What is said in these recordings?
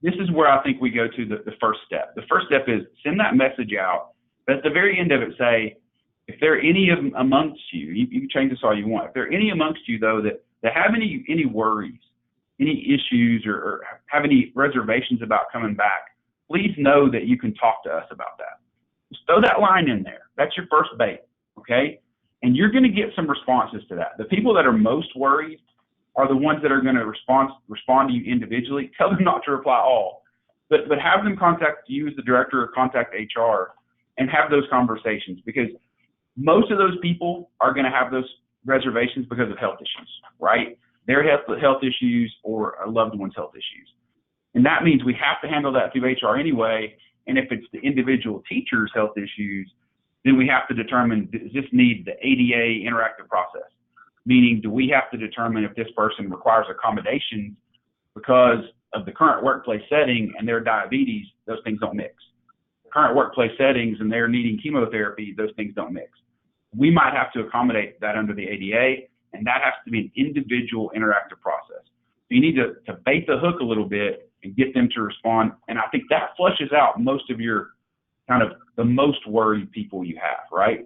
this is where I think we go to the first step. The first step is send that message out, but at the very end of it say, if there are any amongst you, you can change this all you want. If there are any amongst you, though, that have any worries, any issues, or have any reservations about coming back, please know that you can talk to us about that. Just throw that line in there. That's your first bait, okay? And you're going to get some responses to that. The people that are most worried are the ones that are going to respond to you individually. Tell them not to reply all, but have them contact you as the director or contact HR and have those conversations, because most of those people are going to have those reservations because of health issues, right? Their health issues or a loved one's health issues. And that means we have to handle that through HR anyway. And if it's the individual teacher's health issues, then we have to determine, does this need the ADA interactive process? Meaning, do we have to determine if this person requires accommodations because of the current workplace setting and their diabetes? Those things don't mix. Current workplace settings and they're needing chemotherapy, those things don't mix. We might have to accommodate that under the ADA, and that has to be an individual interactive process. So you need to bait the hook a little bit and get them to respond. And I think that flushes out most of your kind of the most worried people you have, right?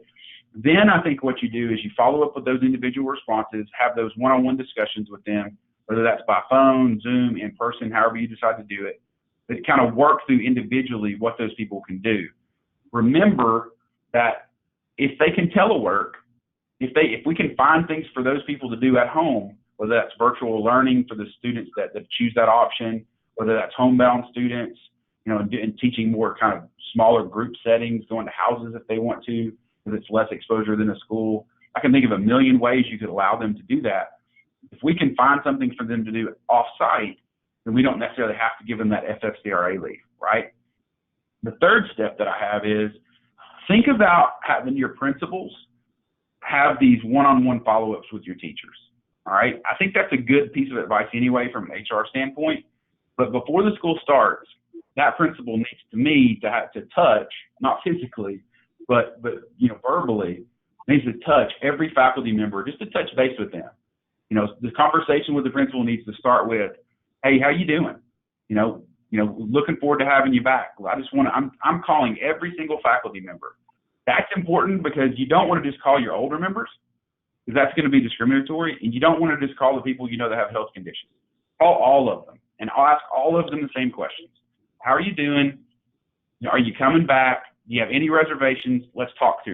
Then I think what you do is you follow up with those individual responses, have those one-on-one discussions with them, whether that's by phone, Zoom, in person, however you decide to do it, that kind of work through individually what those people can do. Remember that if they can telework, if we can find things for those people to do at home, whether that's virtual learning for the students that choose that option, whether that's homebound students, and teaching more kind of smaller group settings, going to houses if they want to, because it's less exposure than a school. I can think of a million ways you could allow them to do that. If we can find something for them to do off-site, then we don't necessarily have to give them that FFCRA leave, right? The third step that I have is think about having your principals have these one-on-one follow-ups with your teachers, all right? I think that's a good piece of advice anyway from an HR standpoint, but before the school starts, that principal needs to me to have to touch, not physically, but verbally, needs to touch every faculty member just to touch base with them. The conversation with the principal needs to start with, hey, how you doing? Looking forward to having you back. I'm calling every single faculty member. That's important because you don't want to just call your older members, because that's going to be discriminatory, and you don't want to just call the people that have health conditions. Call all of them, and I'll ask all of them the same questions. How are you doing? Are you coming back? Do you have any reservations? Let's talk through it.